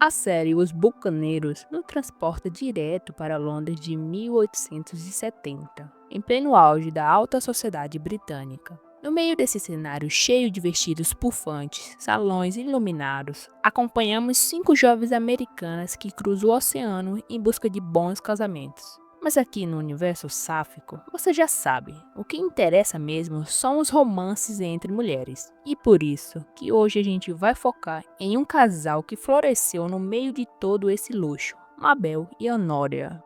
A série Os Bucaneiros nos transporta direto para Londres de 1870, em pleno auge da alta sociedade britânica. No meio desse cenário cheio de vestidos pufantes, salões iluminados, acompanhamos 5 jovens americanas que cruzam o oceano em busca de bons casamentos. Mas aqui no universo sáfico, você já sabe, o que interessa mesmo são os romances entre mulheres. E por isso que hoje a gente vai focar em um casal que floresceu no meio de todo esse luxo, Mabel e Honória.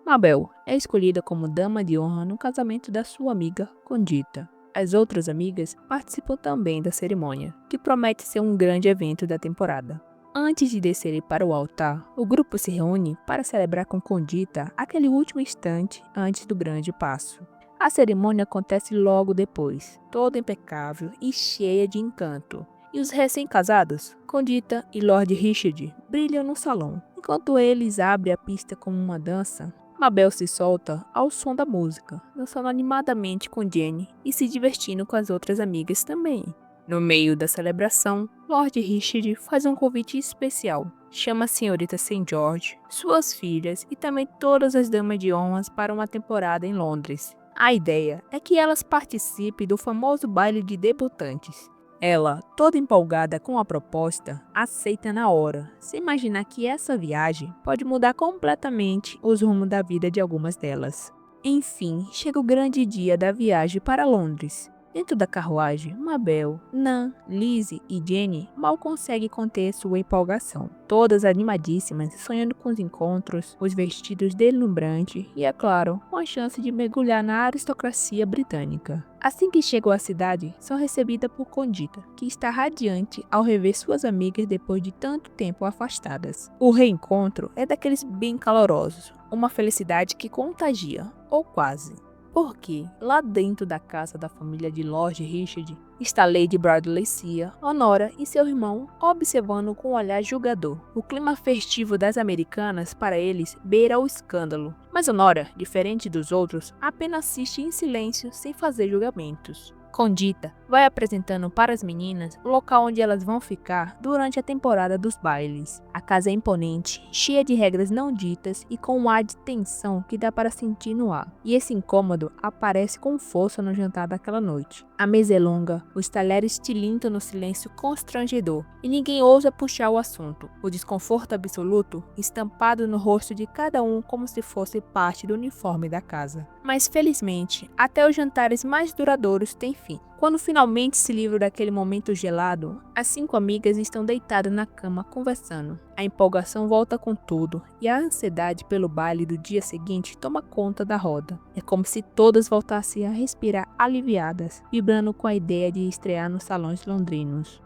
Mabel é escolhida como dama de honra no casamento da sua amiga Condita. As outras amigas participam também da cerimônia, que promete ser um grande evento da temporada. Antes de descerem para o altar, o grupo se reúne para celebrar com Condita aquele último instante antes do grande passo. A cerimônia acontece logo depois, toda impecável e cheia de encanto. E os recém-casados, Condita e Lord Richard, brilham no salão. Enquanto eles abrem a pista como uma dança, Mabel se solta ao som da música, dançando animadamente com Jenny e se divertindo com as outras amigas também. No meio da celebração, Lord Richard faz um convite especial. Chama a senhorita St. George, suas filhas e também todas as damas de honra para uma temporada em Londres. A ideia é que elas participem do famoso baile de debutantes. Ela, toda empolgada com a proposta, aceita na hora, sem imaginar que essa viagem pode mudar completamente os rumos da vida de algumas delas. Enfim, chega o grande dia da viagem para Londres. Dentro da carruagem, Mabel, Nan, Lizzie e Jenny mal conseguem conter sua empolgação. Todas animadíssimas, sonhando com os encontros, os vestidos deslumbrantes e, é claro, com a chance de mergulhar na aristocracia britânica. Assim que chegam à cidade, são recebidas por Condita, que está radiante ao rever suas amigas depois de tanto tempo afastadas. O reencontro é daqueles bem calorosos, uma felicidade que contagia, ou quase. Porque, lá dentro da casa da família de Lord Richard, está Lady Bradley Cia, Honora e seu irmão observando com um olhar julgador. O clima festivo das americanas para eles beira o escândalo, mas Honora, diferente dos outros, apenas assiste em silêncio sem fazer julgamentos. Condita vai apresentando para as meninas o local onde elas vão ficar durante a temporada dos bailes. A casa é imponente, cheia de regras não ditas e com um ar de tensão que dá para sentir no ar. E esse incômodo aparece com força no jantar daquela noite. A mesa é longa, os talheres tilintam no silêncio constrangedor e ninguém ousa puxar o assunto. O desconforto absoluto estampado no rosto de cada um como se fosse parte do uniforme da casa. Mas felizmente, até os jantares mais duradouros têm fim. Quando finalmente se livram daquele momento gelado, as 5 amigas estão deitadas na cama conversando. A empolgação volta com tudo e a ansiedade pelo baile do dia seguinte toma conta da roda. É como se todas voltassem a respirar aliviadas, vibrando com a ideia de estrear nos salões londrinos.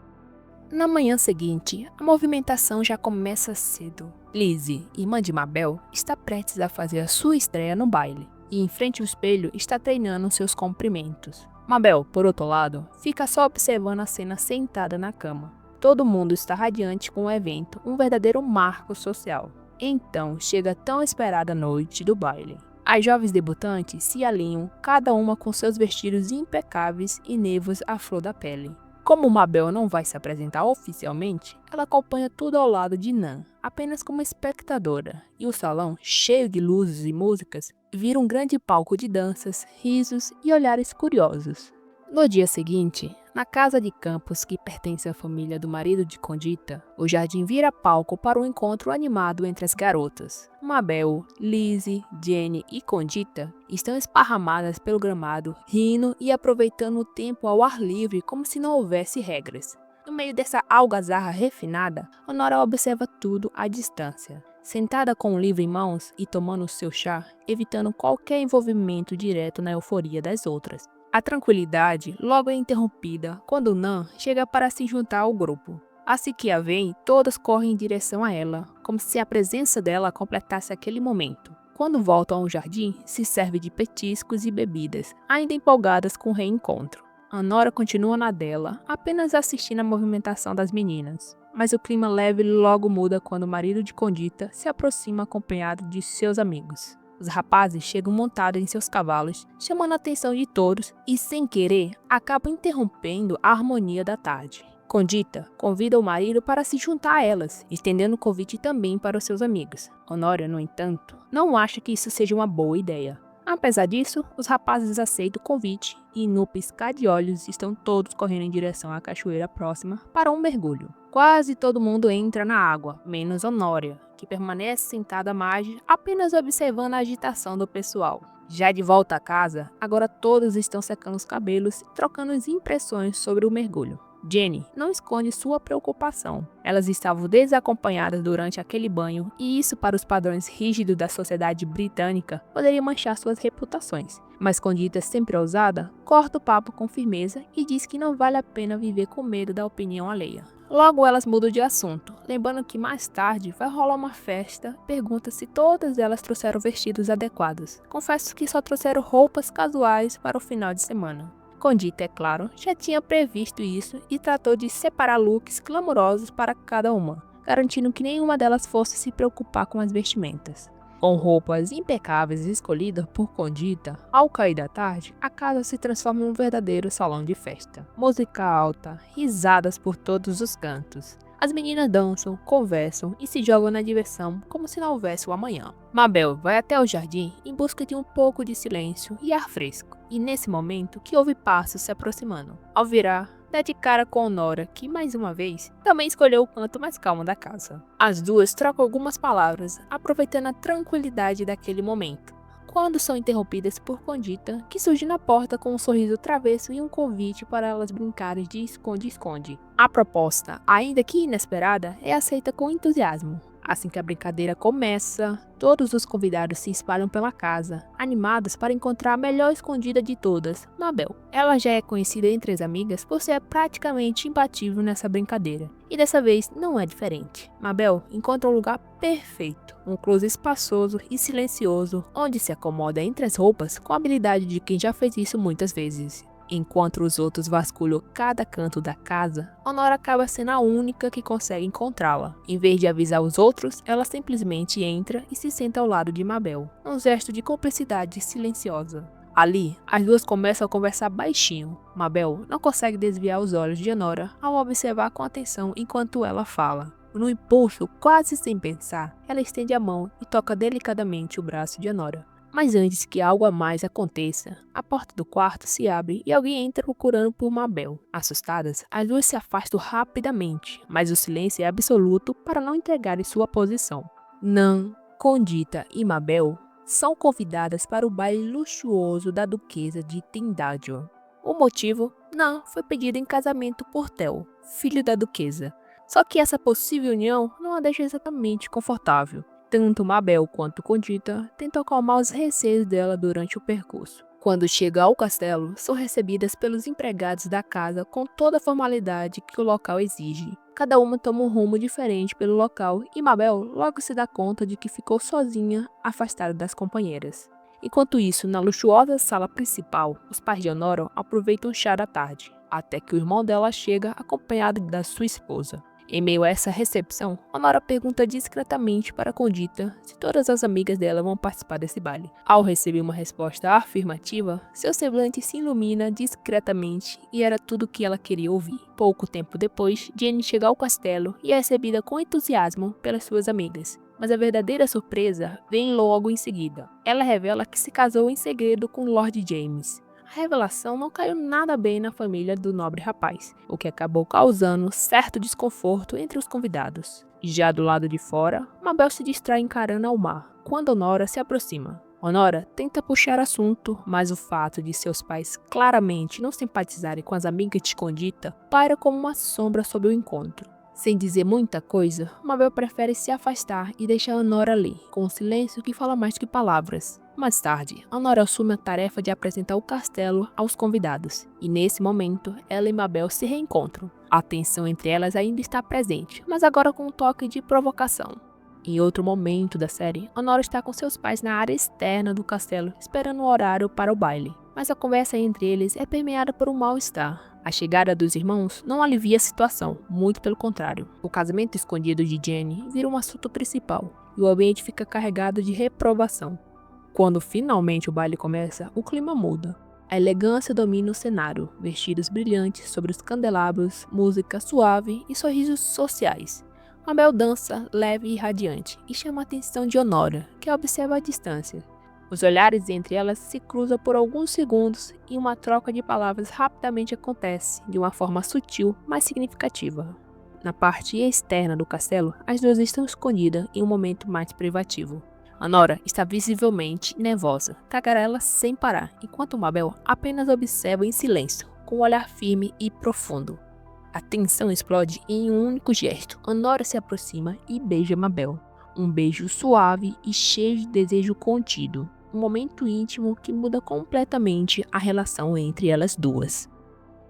Na manhã seguinte, a movimentação já começa cedo. Lizzie, irmã de Mabel, está prestes a fazer a sua estreia no baile e em frente ao espelho está treinando seus cumprimentos. Mabel, por outro lado, fica só observando a cena sentada na cama. Todo mundo está radiante com o evento, um verdadeiro marco social. Então chega a tão esperada noite do baile. As jovens debutantes se alinham, cada uma com seus vestidos impecáveis e nervos à flor da pele. Como Mabel não vai se apresentar oficialmente, ela acompanha tudo ao lado de Nan, apenas como espectadora, e o salão, cheio de luzes e músicas, vira um grande palco de danças, risos e olhares curiosos. No dia seguinte, na casa de campos que pertence à família do marido de Condita, o jardim vira palco para um encontro animado entre as garotas. Mabel, Lizzie, Jenny e Condita estão esparramadas pelo gramado, rindo e aproveitando o tempo ao ar livre como se não houvesse regras. No meio dessa algazarra refinada, Honora observa tudo à distância. Sentada com o livro em mãos e tomando seu chá, evitando qualquer envolvimento direto na euforia das outras. A tranquilidade logo é interrompida quando Nan chega para se juntar ao grupo. Assim que a veem, todas correm em direção a ela, como se a presença dela completasse aquele momento. Quando voltam ao jardim, se serve de petiscos e bebidas, ainda empolgadas com o reencontro. A Nora continua na dela, apenas assistindo a movimentação das meninas. Mas o clima leve logo muda quando o marido de Condita se aproxima acompanhado de seus amigos. Os rapazes chegam montados em seus cavalos, chamando a atenção de todos e, sem querer, acabam interrompendo a harmonia da tarde. Condita convida o marido para se juntar a elas, estendendo o convite também para os seus amigos. Honória, no entanto, não acha que isso seja uma boa ideia. Apesar disso, os rapazes aceitam o convite e, no piscar de olhos, estão todos correndo em direção à cachoeira próxima para um mergulho. Quase todo mundo entra na água, menos Honória, que permanece sentada à margem, apenas observando a agitação do pessoal. Já de volta a casa, agora todos estão secando os cabelos e trocando as impressões sobre o mergulho. Jenny não esconde sua preocupação. Elas estavam desacompanhadas durante aquele banho e isso, para os padrões rígidos da sociedade britânica, poderia manchar suas reputações. Mas Condita, sempre ousada, corta o papo com firmeza e diz que não vale a pena viver com medo da opinião alheia. Logo elas mudam de assunto, lembrando que mais tarde vai rolar uma festa. Pergunta se todas elas trouxeram vestidos adequados. Confesso que só trouxeram roupas casuais para o final de semana. Condita, é claro, já tinha previsto isso e tratou de separar looks clamorosos para cada uma, garantindo que nenhuma delas fosse se preocupar com as vestimentas. Com roupas impecáveis escolhidas por Condita, ao cair da tarde, a casa se transforma em um verdadeiro salão de festa. Música alta, risadas por todos os cantos. As meninas dançam, conversam e se jogam na diversão como se não houvesse o amanhã. Mabel vai até o jardim em busca de um pouco de silêncio e ar fresco. E nesse momento que ouve passos se aproximando. Ao virar, dá de cara com Honória, que mais uma vez também escolheu o canto mais calmo da casa. As duas trocam algumas palavras, aproveitando a tranquilidade daquele momento, quando são interrompidas por Condita, que surge na porta com um sorriso travesso e um convite para elas brincarem de esconde-esconde. A proposta, ainda que inesperada, é aceita com entusiasmo. Assim que a brincadeira começa, todos os convidados se espalham pela casa, animados para encontrar a melhor escondida de todas, Mabel. Ela já é conhecida entre as amigas por ser praticamente imbatível nessa brincadeira, e dessa vez não é diferente. Mabel encontra um lugar perfeito, um closet espaçoso e silencioso, onde se acomoda entre as roupas com a habilidade de quem já fez isso muitas vezes. Enquanto os outros vasculham cada canto da casa, Honória acaba sendo a única que consegue encontrá-la. Em vez de avisar os outros, ela simplesmente entra e se senta ao lado de Mabel, um gesto de cumplicidade silenciosa. Ali, as duas começam a conversar baixinho. Mabel não consegue desviar os olhos de Honória ao observar com atenção enquanto ela fala. No impulso, quase sem pensar, ela estende a mão e toca delicadamente o braço de Honória. Mas antes que algo a mais aconteça, a porta do quarto se abre e alguém entra procurando por Mabel. Assustadas, as duas se afastam rapidamente, mas o silêncio é absoluto para não entregarem sua posição. Nan, Condita e Mabel são convidadas para o baile luxuoso da duquesa de Tyndareon. O motivo? Nan foi pedida em casamento por Theo, filho da duquesa. Só que essa possível união não a deixa exatamente confortável. Tanto Mabel quanto Condita tentam acalmar os receios dela durante o percurso. Quando chega ao castelo, são recebidas pelos empregados da casa com toda a formalidade que o local exige. Cada uma toma um rumo diferente pelo local e Mabel logo se dá conta de que ficou sozinha, afastada das companheiras. Enquanto isso, na luxuosa sala principal, os pais de Honória aproveitam o chá da tarde, até que o irmão dela chega acompanhado da sua esposa. Em meio a essa recepção, Honória pergunta discretamente para Condita se todas as amigas dela vão participar desse baile. Ao receber uma resposta afirmativa, seu semblante se ilumina discretamente e era tudo o que ela queria ouvir. Pouco tempo depois, Jenny chega ao castelo e é recebida com entusiasmo pelas suas amigas. Mas a verdadeira surpresa vem logo em seguida. Ela revela que se casou em segredo com Lord James. A revelação não caiu nada bem na família do nobre rapaz, o que acabou causando certo desconforto entre os convidados. Já do lado de fora, Mabel se distrai encarando ao mar, quando Honória se aproxima. Honória tenta puxar assunto, mas o fato de seus pais claramente não simpatizarem com as amigas de Condita paira como uma sombra sobre o encontro. Sem dizer muita coisa, Mabel prefere se afastar e deixar Honória ali, com um silêncio que fala mais que palavras. Mais tarde, Honória assume a tarefa de apresentar o castelo aos convidados, e nesse momento, ela e Mabel se reencontram. A tensão entre elas ainda está presente, mas agora com um toque de provocação. Em outro momento da série, Honória está com seus pais na área externa do castelo, esperando o horário para o baile. Mas a conversa entre eles é permeada por um mal-estar. A chegada dos irmãos não alivia a situação, muito pelo contrário. O casamento escondido de Jenny vira um assunto principal, e o ambiente fica carregado de reprovação. Quando finalmente o baile começa, o clima muda. A elegância domina o cenário, vestidos brilhantes sobre os candelabros, música suave e sorrisos sociais. Mabel dança, leve e radiante, e chama a atenção de Honora, que a observa à distância. Os olhares entre elas se cruzam por alguns segundos e uma troca de palavras rapidamente acontece, de uma forma sutil, mas significativa. Na parte externa do castelo, as duas estão escondidas em um momento mais privativo. Honora está visivelmente nervosa, tagarela sem parar, enquanto Mabel apenas observa em silêncio, com um olhar firme e profundo. A tensão explode em um único gesto. Honora se aproxima e beija Mabel. Um beijo suave e cheio de desejo contido. Um momento íntimo que muda completamente a relação entre elas duas.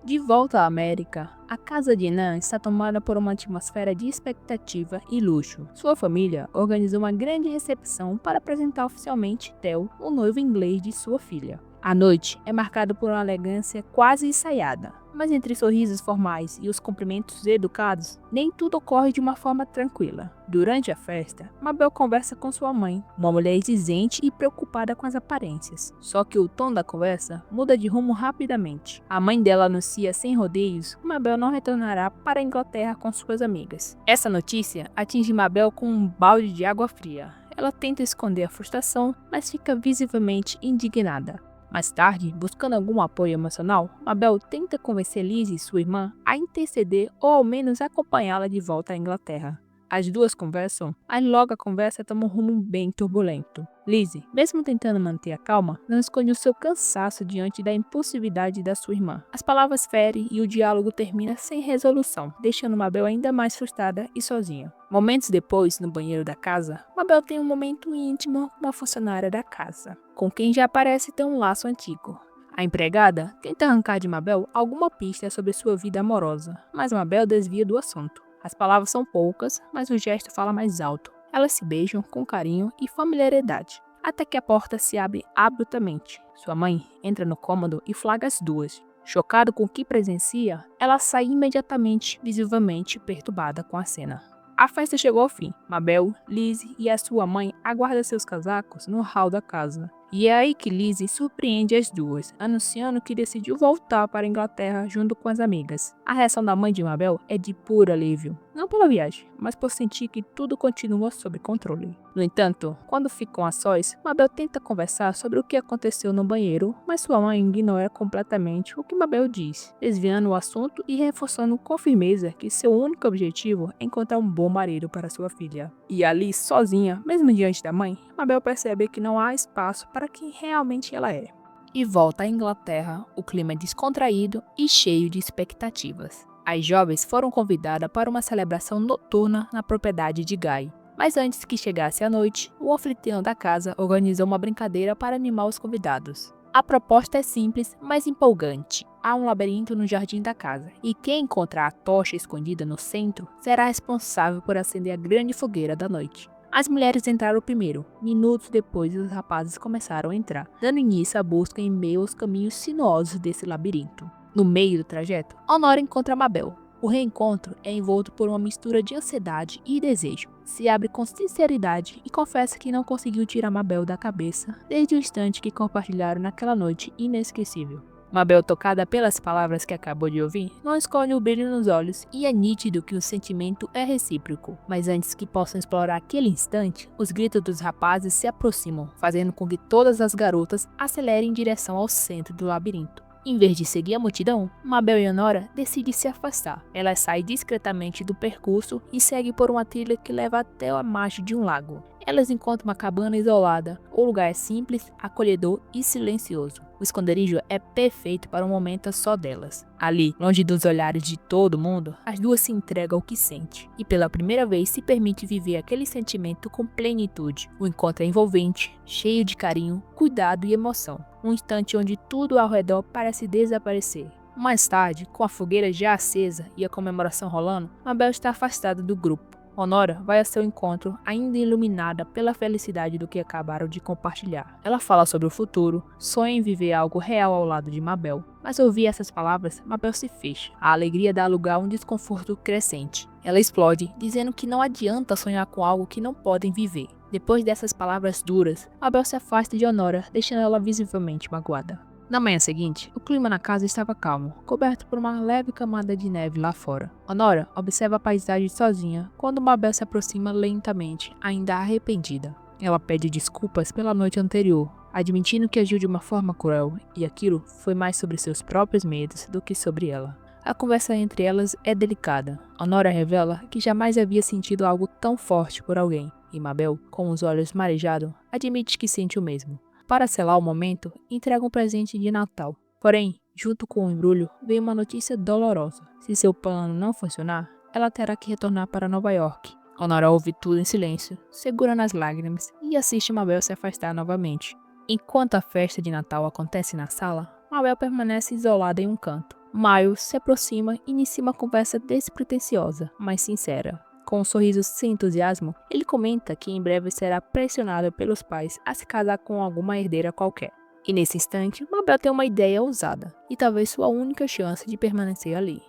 De volta à América, a casa de Nan está tomada por uma atmosfera de expectativa e luxo. Sua família organizou uma grande recepção para apresentar oficialmente Theo, o noivo inglês de sua filha. A noite é marcada por uma elegância quase ensaiada, mas entre sorrisos formais e os cumprimentos educados, nem tudo ocorre de uma forma tranquila. Durante a festa, Mabel conversa com sua mãe, uma mulher exigente e preocupada com as aparências. Só que o tom da conversa muda de rumo rapidamente. A mãe dela anuncia sem rodeios que Mabel não retornará para a Inglaterra com suas amigas. Essa notícia atinge Mabel com um balde de água fria. Ela tenta esconder a frustração, mas fica visivelmente indignada. Mais tarde, buscando algum apoio emocional, Mabel tenta convencer Lizzie, sua irmã, a interceder ou ao menos acompanhá-la de volta à Inglaterra. As duas conversam, mas logo a conversa toma um rumo bem turbulento. Lizzie, mesmo tentando manter a calma, não esconde o seu cansaço diante da impulsividade da sua irmã. As palavras ferem e o diálogo termina sem resolução, deixando Mabel ainda mais frustrada e sozinha. Momentos depois, no banheiro da casa, Mabel tem um momento íntimo com uma funcionária da casa, com quem já parece ter um laço antigo. A empregada tenta arrancar de Mabel alguma pista sobre sua vida amorosa, mas Mabel desvia do assunto. As palavras são poucas, mas o gesto fala mais alto. Elas se beijam com carinho e familiaridade, até que a porta se abre abruptamente. Sua mãe entra no cômodo e flagra as duas. Chocado com o que presencia, ela sai imediatamente, visivelmente perturbada com a cena. A festa chegou ao fim. Mabel, Lizzie e a sua mãe aguardam seus casacos no hall da casa. E é aí que Lizzie surpreende as duas, anunciando que decidiu voltar para a Inglaterra junto com as amigas. A reação da mãe de Mabel é de puro alívio, não pela viagem, mas por sentir que tudo continua sob controle. No entanto, quando ficam a sós, Mabel tenta conversar sobre o que aconteceu no banheiro, mas sua mãe ignora completamente o que Mabel diz, desviando o assunto e reforçando com firmeza que seu único objetivo é encontrar um bom marido para sua filha. E ali, sozinha, mesmo diante da mãe, Mabel percebe que não há espaço para quem realmente ela é. E volta à Inglaterra, o clima é descontraído e cheio de expectativas. As jovens foram convidadas para uma celebração noturna na propriedade de Guy. Mas antes que chegasse a noite, o anfitrião da casa organizou uma brincadeira para animar os convidados. A proposta é simples, mas empolgante. Há um labirinto no jardim da casa, e quem encontrar a tocha escondida no centro será responsável por acender a grande fogueira da noite. As mulheres entraram primeiro. Minutos depois, os rapazes começaram a entrar, dando início à busca em meio aos caminhos sinuosos desse labirinto. No meio do trajeto, Honora encontra Mabel. O reencontro é envolto por uma mistura de ansiedade e desejo. Se abre com sinceridade e confessa que não conseguiu tirar Mabel da cabeça desde o instante que compartilharam naquela noite inesquecível. Mabel, tocada pelas palavras que acabou de ouvir, não esconde o brilho nos olhos e é nítido que o sentimento é recíproco. Mas antes que possam explorar aquele instante, os gritos dos rapazes se aproximam, fazendo com que todas as garotas acelerem em direção ao centro do labirinto. Em vez de seguir a multidão, Mabel e Honora decidem se afastar. Ela sai discretamente do percurso e segue por uma trilha que leva até a margem de um lago. Elas encontram uma cabana isolada. O lugar é simples, acolhedor e silencioso. O esconderijo é perfeito para um momento só delas. Ali, longe dos olhares de todo mundo, as duas se entregam ao que sente. E pela primeira vez se permite viver aquele sentimento com plenitude. O encontro é envolvente, cheio de carinho, cuidado e emoção. Um instante onde tudo ao redor parece desaparecer. Mais tarde, com a fogueira já acesa e a comemoração rolando, Mabel está afastada do grupo. Honora vai a seu encontro ainda iluminada pela felicidade do que acabaram de compartilhar. Ela fala sobre o futuro, sonha em viver algo real ao lado de Mabel. Mas ao ouvir essas palavras, Mabel se fecha. A alegria dá lugar a um desconforto crescente. Ela explode, dizendo que não adianta sonhar com algo que não podem viver. Depois dessas palavras duras, Mabel se afasta de Honora, deixando ela visivelmente magoada. Na manhã seguinte, o clima na casa estava calmo, coberto por uma leve camada de neve lá fora. Honora observa a paisagem sozinha quando Mabel se aproxima lentamente, ainda arrependida. Ela pede desculpas pela noite anterior, admitindo que agiu de uma forma cruel, e aquilo foi mais sobre seus próprios medos do que sobre ela. A conversa entre elas é delicada. Honora revela que jamais havia sentido algo tão forte por alguém, e Mabel, com os olhos marejados, admite que sente o mesmo. Para selar o momento, entrega um presente de Natal. Porém, junto com o embrulho, vem uma notícia dolorosa. Se seu plano não funcionar, ela terá que retornar para Nova York. Honora ouve tudo em silêncio, segura nas lágrimas e assiste Mabel se afastar novamente. Enquanto a festa de Natal acontece na sala, Mabel permanece isolada em um canto. Miles se aproxima e inicia uma conversa despretensiosa, mas sincera. Com um sorriso sem entusiasmo, ele comenta que em breve será pressionado pelos pais a se casar com alguma herdeira qualquer. E nesse instante, Mabel tem uma ideia ousada, e talvez sua única chance de permanecer ali.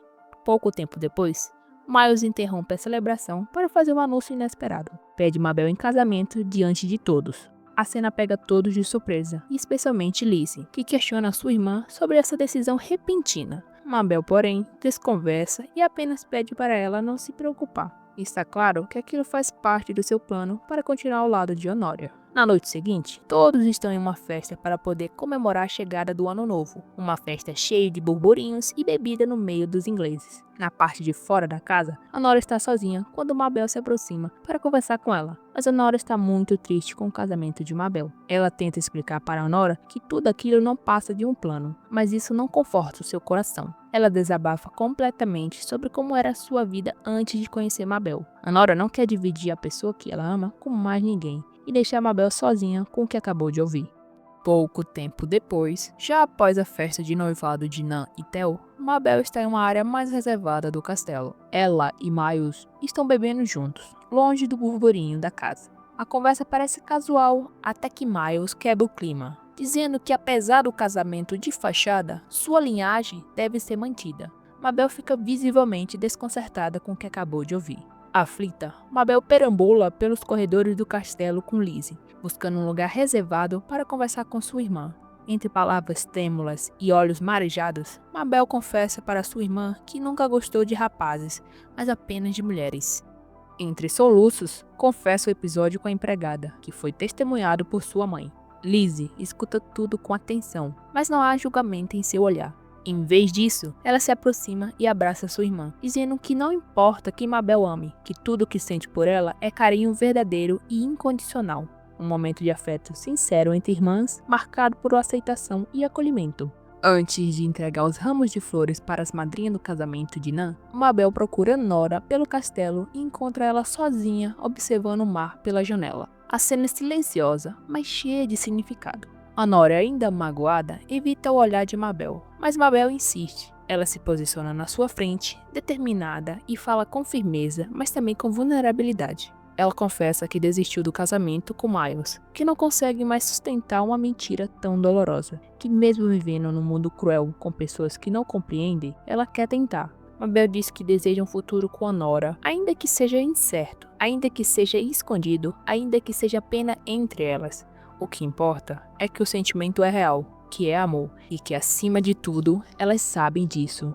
Pouco tempo depois, Miles interrompe a celebração para fazer um anúncio inesperado. Pede Mabel em casamento diante de todos. A cena pega todos de surpresa, e especialmente Lizzie, que questiona sua irmã sobre essa decisão repentina. Mabel, porém, desconversa e apenas pede para ela não se preocupar. Está claro que aquilo faz parte do seu plano para continuar ao lado de Honória. Na noite seguinte, todos estão em uma festa para poder comemorar a chegada do ano novo. Uma festa cheia de burburinhos e bebida no meio dos ingleses. Na parte de fora da casa, Honória está sozinha quando Mabel se aproxima para conversar com ela. Mas Honória está muito triste com o casamento de Mabel. Ela tenta explicar para Honória que tudo aquilo não passa de um plano, mas isso não conforta o seu coração. Ela desabafa completamente sobre como era a sua vida antes de conhecer Mabel. Honória não quer dividir a pessoa que ela ama com mais ninguém e deixar Mabel sozinha com o que acabou de ouvir. Pouco tempo depois, já após a festa de noivado de Nan e Theo, Mabel está em uma área mais reservada do castelo. Ela e Miles estão bebendo juntos, longe do burburinho da casa. A conversa parece casual até que Miles quebra o clima, dizendo que apesar do casamento de fachada, sua linhagem deve ser mantida. Mabel fica visivelmente desconcertada com o que acabou de ouvir. Aflita, Mabel perambula pelos corredores do castelo com Lizzie, buscando um lugar reservado para conversar com sua irmã. Entre palavras trêmulas e olhos marejados, Mabel confessa para sua irmã que nunca gostou de rapazes, mas apenas de mulheres. Entre soluços, confessa o episódio com a empregada, que foi testemunhado por sua mãe. Lizzie escuta tudo com atenção, mas não há julgamento em seu olhar. Em vez disso, ela se aproxima e abraça sua irmã, dizendo que não importa quem Mabel ame, que tudo o que sente por ela é carinho verdadeiro e incondicional. Um momento de afeto sincero entre irmãs, marcado por aceitação e acolhimento. Antes de entregar os ramos de flores para as madrinhas do casamento de Nan, Mabel procura Nora pelo castelo e encontra ela sozinha observando o mar pela janela. A cena é silenciosa, mas cheia de significado. Honória, ainda magoada, evita o olhar de Mabel, mas Mabel insiste. Ela se posiciona na sua frente, determinada, e fala com firmeza, mas também com vulnerabilidade. Ela confessa que desistiu do casamento com Miles, que não consegue mais sustentar uma mentira tão dolorosa, que mesmo vivendo num mundo cruel com pessoas que não compreendem, ela quer tentar. Mabel diz que deseja um futuro com Honora, ainda que seja incerto, ainda que seja escondido, ainda que seja apenas entre elas. O que importa é que o sentimento é real, que é amor, e que acima de tudo, elas sabem disso.